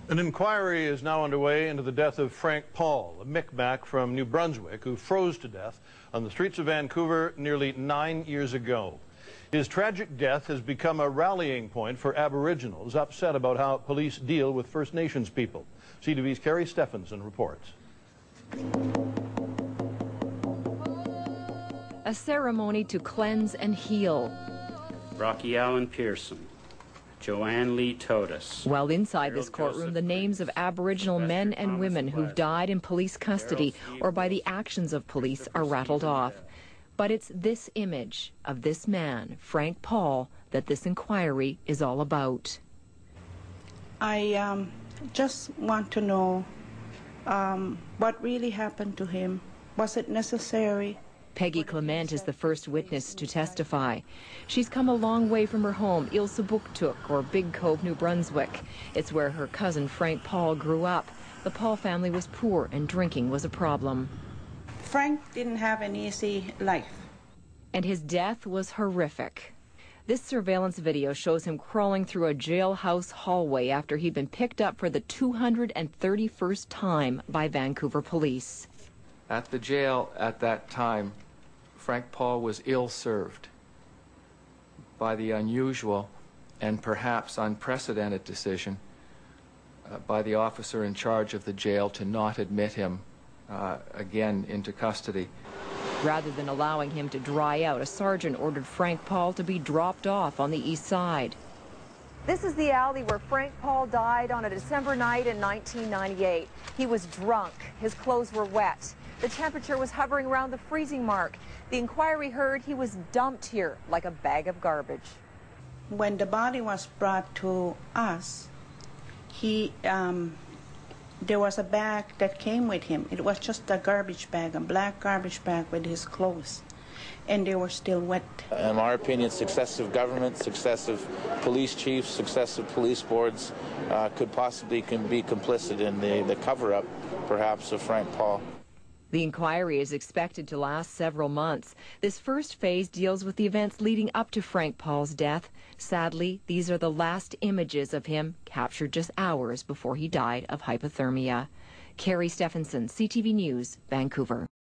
An inquiry is now underway into the death of Frank Paul, a Micmac from New Brunswick who froze to death on the streets of Vancouver nearly 9 years ago. His tragic death has become a rallying point for Aboriginals upset about how police deal with First Nations people. CTV's Carrie Stephenson reports. A ceremony to cleanse and heal. Rocky Allen Pearson, Joanne Lee Totus. While inside this courtroom, the names of Aboriginal men and women who've died in police custody or by the actions of police are rattled off. But it's this image of this man, Frank Paul, that this inquiry is all about. I just want to know what really happened to him. Was it necessary? Peggy Clement is the first witness to testify. She's come a long way from her home, Ilsabuktuk, or Big Cove, New Brunswick. It's where her cousin Frank Paul grew up. The Paul family was poor and drinking was a problem. Frank didn't have an easy life. And his death was horrific. This surveillance video shows him crawling through a jailhouse hallway after he'd been picked up for the 231st time by Vancouver police. At the jail at that time, Frank Paul was ill-served by the unusual and perhaps unprecedented decision by the officer in charge of the jail to not admit him again into custody. Rather than allowing him to dry out, a sergeant ordered Frank Paul to be dropped off on the east side. This is the alley where Frank Paul died on a December night in 1998. He was drunk. His clothes were wet. The temperature was hovering around the freezing mark. The inquiry heard he was dumped here like a bag of garbage. When the body was brought to us, there was a bag that came with him. It was just a garbage bag, a black garbage bag with his clothes, and they were still wet. In our opinion, successive governments, successive police chiefs, successive police boards could possibly be complicit in the cover-up, perhaps, of Frank Paul. The inquiry is expected to last several months. This first phase deals with the events leading up to Frank Paul's death. Sadly, these are the last images of him, captured just hours before he died of hypothermia. Carrie Stephenson, CTV News, Vancouver.